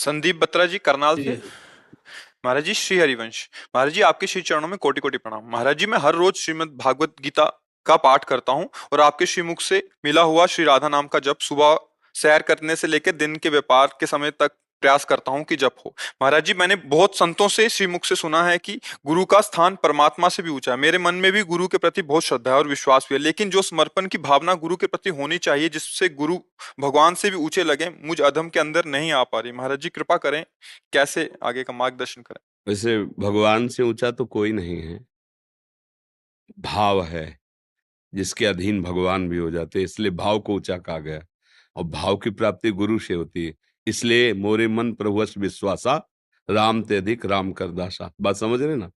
संदीप बत्रा जी करनाल से। जी। महाराज जी श्री हरिवंश। महाराज जी आपके श्री चरणों में कोटि कोटि प्रणाम। महाराज जी मैं हर रोज श्रीमद् भागवत गीता का पाठ करता हूँ और आपके श्रीमुख से मिला हुआ श्री राधा नाम का जप सुबह सैर करने से लेकर दिन के व्यापार के समय तक प्रयास करता हूँ कि जप हो। महाराज जी मैंने बहुत संतों से श्रीमुख से सुना है कि गुरु का स्थान परमात्मा से भी ऊंचा है। मेरे मन में भी गुरु के प्रति बहुत श्रद्धा है और विश्वास भी है, लेकिन जो समर्पण की भावना गुरु के प्रति होनी चाहिए जिससे गुरु भगवान से भी ऊंचे लगे, मुझ अधम के अंदर नहीं आ पा रही। महाराज जी कृपा करें, कैसे आगे का मार्गदर्शन करें। वैसे भगवान से ऊंचा तो कोई नहीं है, भाव है जिसके अधीन भगवान भी हो जाते हैं, इसलिए भाव को ऊंचा कहा गया। और भाव की प्राप्ति गुरु से होती है, इसलिए मोरे मन प्रभुवश विश्वासा, राम ते अधिक राम कर दासा। बात समझ रहे ना?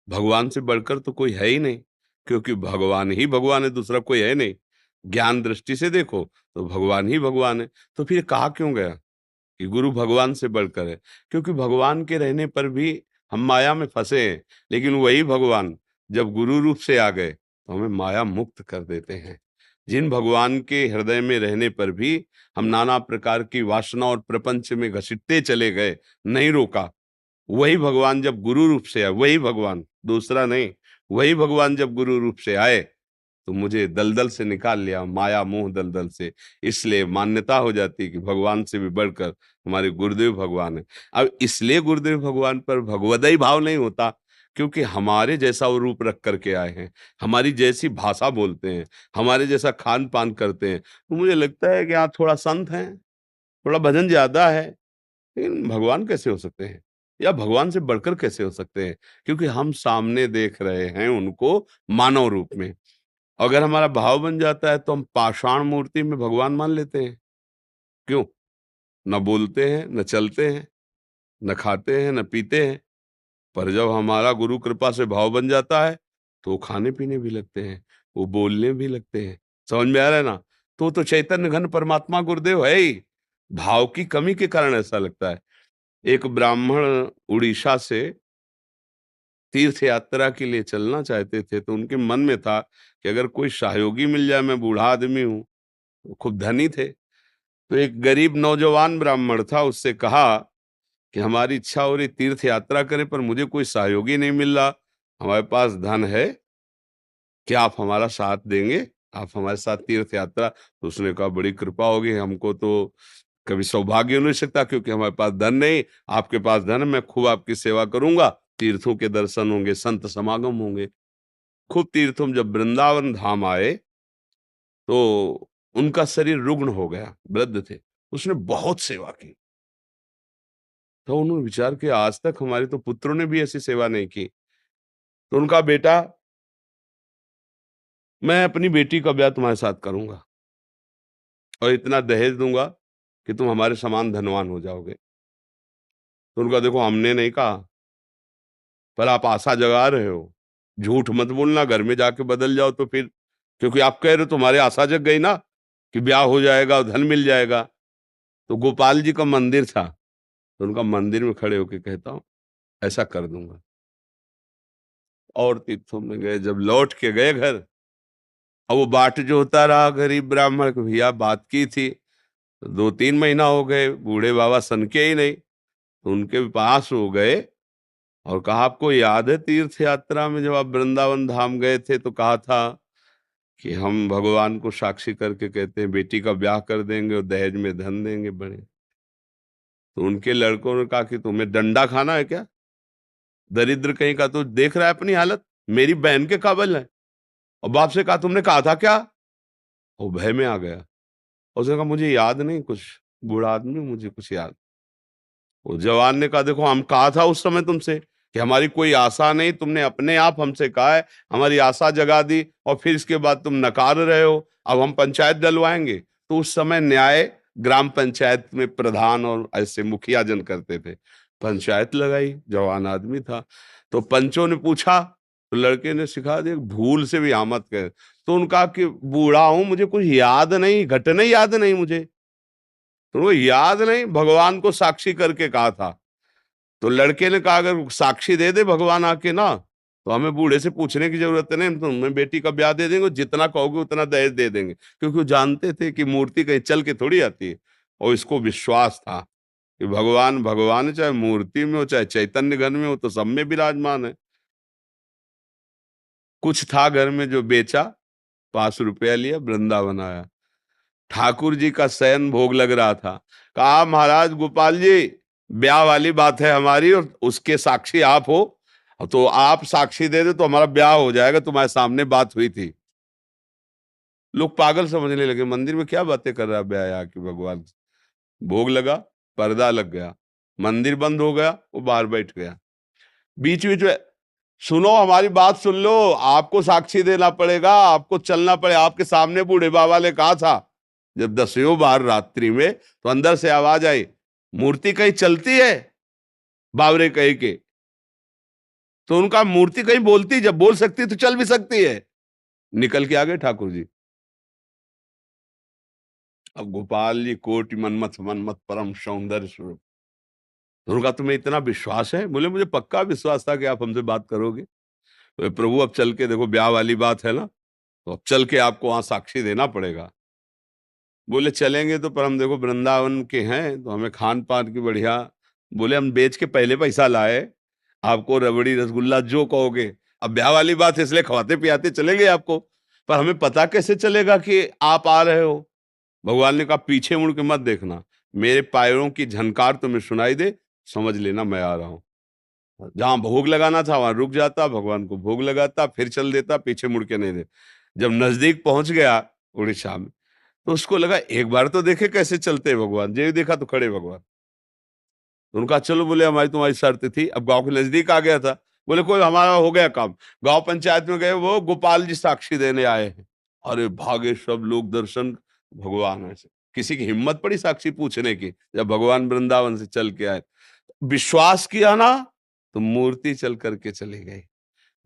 भगवान से बढ़कर तो कोई है ही नहीं, क्योंकि भगवान ही भगवान है, दूसरा कोई है नहीं। ज्ञान दृष्टि से देखो तो भगवान ही भगवान है। तो फिर कहा क्यों गया कि गुरु भगवान से बढ़कर है? क्योंकि भगवान के रहने पर भी हम माया में फंसे हैं, लेकिन वही भगवान जब गुरु रूप से आ गए तो हमें माया मुक्त कर देते हैं। जिन भगवान के हृदय में रहने पर भी हम नाना प्रकार की वासना और प्रपंच में घसीटते चले गए, नहीं रोका, वही भगवान जब गुरु रूप से आए, वही भगवान, दूसरा नहीं, वही भगवान जब गुरु रूप से आए तो मुझे दलदल से निकाल लिया, माया मोह दलदल से। इसलिए मान्यता हो जाती है कि भगवान से भी बढ़कर हमारे गुरुदेव भगवान है। अब इसलिए गुरुदेव भगवान पर भगवदय भाव नहीं होता, क्योंकि हमारे जैसा वो रूप रख करके आए हैं, हमारी जैसी भाषा बोलते हैं, हमारे जैसा खान पान करते हैं। तो मुझे लगता है कि आप थोड़ा संत हैं, थोड़ा भजन ज्यादा है, लेकिन भगवान कैसे हो सकते हैं, या भगवान से बढ़कर कैसे हो सकते हैं? क्योंकि हम सामने देख रहे हैं उनको मानव रूप में। अगर हमारा भाव बन जाता है तो हम पाषाण मूर्ति में भगवान मान लेते हैं। क्यों? न बोलते हैं, न चलते हैं, न खाते हैं, न पीते हैं, पर जब हमारा गुरु कृपा से भाव बन जाता है तो वो खाने पीने भी लगते हैं, वो बोलने भी लगते हैं। समझ में आ रहा है ना? तो चैतन्य घन परमात्मा गुरुदेव है ही। भाव की कमी के कारण ऐसा लगता है। एक ब्राह्मण उड़ीसा से तीर्थ यात्रा के लिए चलना चाहते थे, तो उनके मन में था कि अगर कोई सहयोगी मिल जाए, मैं बूढ़ा आदमी हूँ, वो खूब धनी थे। तो एक गरीब नौजवान ब्राह्मण था, उससे कहा कि हमारी इच्छा हो रही तीर्थ यात्रा करें, पर मुझे कोई सहयोगी नहीं मिल रहा, हमारे पास धन है, क्या आप हमारा साथ देंगे? आप हमारे साथ तीर्थ यात्रा? तो उसने कहा बड़ी कृपा होगी, हमको तो कभी सौभाग्य हो नहीं सकता, क्योंकि हमारे पास धन नहीं, आपके पास धन है, मैं खूब आपकी सेवा करूंगा, तीर्थों के दर्शन होंगे, संत समागम होंगे। खूब तीर्थों में जब वृंदावन धाम आए तो उनका शरीर रुग्ण हो गया, वृद्ध थे, उसने बहुत सेवा की। तो उन्होंने विचार किया आज तक हमारे तो पुत्रों ने भी ऐसी सेवा नहीं की। तो उनका बेटा, मैं अपनी बेटी का ब्याह तुम्हारे साथ करूंगा और इतना दहेज दूंगा कि तुम हमारे समान धनवान हो जाओगे। तो उनका देखो हमने नहीं कहा, पर आप आशा जगा रहे हो, झूठ मत बोलना, घर में जाके बदल जाओ तो फिर, क्योंकि आप कह रहे हो तुम्हारे आशा जग गई ना कि ब्याह हो जाएगा और धन मिल जाएगा। तो गोपाल जी का मंदिर था, तो उनका मंदिर में खड़े होके कहता हूँ ऐसा कर दूंगा। और तीर्थों में गए, जब लौट के गए घर, अब वो बाट जो होता रहा गरीब ब्राह्मण को, भैया बात की थी, तो 2-3 महीना हो गए, बूढ़े बाबा सनके ही नहीं। तो उनके पास हो गए और कहा आपको याद है तीर्थ यात्रा में जब आप वृंदावन धाम गए थे तो कहा था कि हम भगवान को साक्षी करके कहते हैं बेटी का ब्याह कर देंगे और दहेज में धन देंगे बड़े। तो उनके लड़कों ने कहा कि तुम्हें डंडा खाना है क्या, दरिद्र कहीं का, तो देख रहा है अपनी हालत, मेरी बहन के काबिल है। और बाप से कहा तुमने कहा था क्या? वो भय में आ गया, उसने कहा मुझे याद नहीं कुछ, बूढ़ा आदमी मुझे कुछ याद। वो जवान ने कहा देखो हम कहा था उस समय तुमसे कि हमारी कोई आशा नहीं, तुमने अपने आप हमसे कहा है, हमारी आशा जगा दी और फिर इसके बाद तुम नकार रहे हो, अब हम पंचायत डलवाएंगे। तो उस समय न्याय ग्राम पंचायत में प्रधान और ऐसे मुखिया जन करते थे। पंचायत लगाई, जवान आदमी था, तो पंचों ने पूछा, तो लड़के ने सिखा दिया भूल से भी आमद कर। तो उनका कि बूढ़ा हूं, मुझे कुछ याद नहीं, घटना याद नहीं मुझे। तो उनको याद नहीं, भगवान को साक्षी करके कहा था। तो लड़के ने कहा अगर साक्षी दे दे भगवान आके ना, तो हमें बूढ़े से पूछने की जरूरत नहीं, हम तुम्हें बेटी का ब्याह दे देंगे, जितना कहोगे उतना दहेज दे देंगे। क्योंकि वो जानते थे कि मूर्ति कहीं चल के थोड़ी आती है, और इसको विश्वास था कि भगवान भगवान चाहे मूर्ति में हो चाहे चैतन्य घन में हो तो सब में विराजमान है। कुछ था घर में जो बेचा, 5 रुपया लिया, वृंदावन आया। ठाकुर जी का शयन भोग लग रहा था, कहा महाराज गोपाल जी ब्याह वाली बात है हमारी और उसके साक्षी आप हो, तो आप साक्षी दे दे तो हमारा ब्याह हो जाएगा, तुम्हारे सामने बात हुई थी। लोग पागल समझने लगे, मंदिर में क्या बातें कर रहा है ब्याह आके भगवान। भोग लगा, पर्दा लग गया, मंदिर बंद हो गया, वो बाहर बैठ गया। बीच बीच में सुनो हमारी बात सुन लो, आपको साक्षी देना पड़ेगा, आपको चलना पड़ेगा। आपके सामने बूढ़े बाबा ने कहा था जब 10वीं बार रात्रि में, तो अंदर से आवाज आई, मूर्ति कहीं चलती है बावरे कही के। तो उनका मूर्ति कहीं बोलती, जब बोल सकती तो चल भी सकती है। निकल के आ गए ठाकुर जी। अब गोपाल जी कोटि मनमथ मनमथ परम सौंदर्य स्वरूप। उनका तुम्हें इतना विश्वास है? बोले मुझे पक्का विश्वास था कि आप हमसे बात करोगे। तो प्रभु अब चल के देखो, ब्याह वाली बात है ना, तो अब चल के आपको वहां साक्षी देना पड़ेगा। बोले चलेंगे तो, पर हम देखो वृंदावन के हैं तो हमें खान पान की बढ़िया। बोले हम बेच के पहले पैसा लाए, आपको रबड़ी रसगुल्ला जो कहोगे। अब ब्याह वाली बात है इसलिए खवाते पियाते चलेंगे आपको, पर हमें पता कैसे चलेगा कि आप आ रहे हो। भगवान ने कहा पीछे मुड़ के मत देखना, मेरे पैरों की झनकार तुम्हें सुनाई दे, समझ लेना मैं आ रहा हूं। जहां भोग लगाना था वहां रुक जाता, भगवान को भोग लगाता, फिर चल देता, पीछे मुड़ के नहीं दे। जब नजदीक पहुंच गया उड़ीसा में, तो उसको लगा एक बार तो देखे कैसे चलते हैं भगवान। जब देखा तो खड़े भगवान। तो उनका चलो, बोले हमारी तुम्हारी शर्त थी। अब गांव के नजदीक आ गया था। बोले कोई हमारा हो गया काम। गांव पंचायत में गए, वो गोपाल जी साक्षी देने आए हैं। अरे भागे सब लोग दर्शन। भगवान ऐसे किसी की हिम्मत पड़ी साक्षी पूछने की, जब भगवान वृंदावन से चल के आए। विश्वास किया ना, तो मूर्ति चल करके चली गई।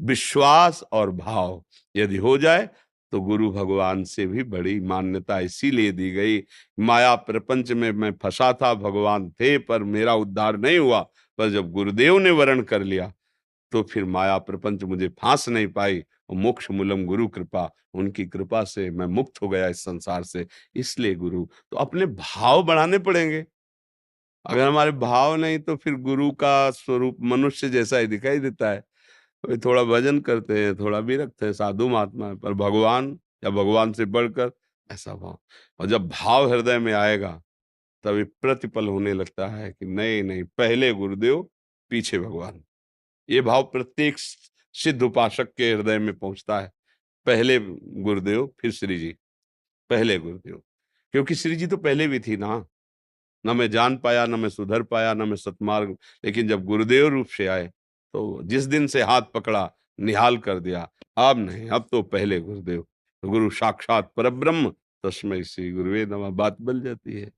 विश्वास और भाव यदि हो जाए तो गुरु भगवान से भी बड़ी मान्यता इसीलिए दी गई। माया प्रपंच में मैं फंसा था, भगवान थे पर मेरा उद्धार नहीं हुआ, पर जब गुरुदेव ने वरण कर लिया तो फिर माया प्रपंच मुझे फांस नहीं पाई। और मोक्ष मूलम गुरु कृपा, उनकी कृपा से मैं मुक्त हो गया इस संसार से। इसलिए गुरु तो अपने भाव बढ़ाने पड़ेंगे। अगर हमारे भाव नहीं तो फिर गुरु का स्वरूप मनुष्य जैसा ही दिखाई देता है। वे थोड़ा भजन करते हैं, थोड़ा भी रखते हैं, साधु महात्मा है, पर भगवान या भगवान से बढ़कर ऐसा भाव। और जब भाव हृदय में आएगा तभी प्रतिपल होने लगता है कि नहीं नहीं, पहले गुरुदेव पीछे भगवान। ये भाव प्रत्येक सिद्ध उपासक के हृदय में पहुंचता है। पहले गुरुदेव फिर श्री जी, पहले गुरुदेव। क्योंकि श्री जी तो पहले भी थी ना। न मैं जान पाया, न मैं सुधर पाया, न मैं सतमार्ग, लेकिन जब गुरुदेव रूप से आए तो जिस दिन से हाथ पकड़ा निहाल कर दिया। अब नहीं, अब तो पहले गुरुदेव। गुरु साक्षात परब्रह्म, तस्मै श्री गुरुवे नमः, बात बन जाती है।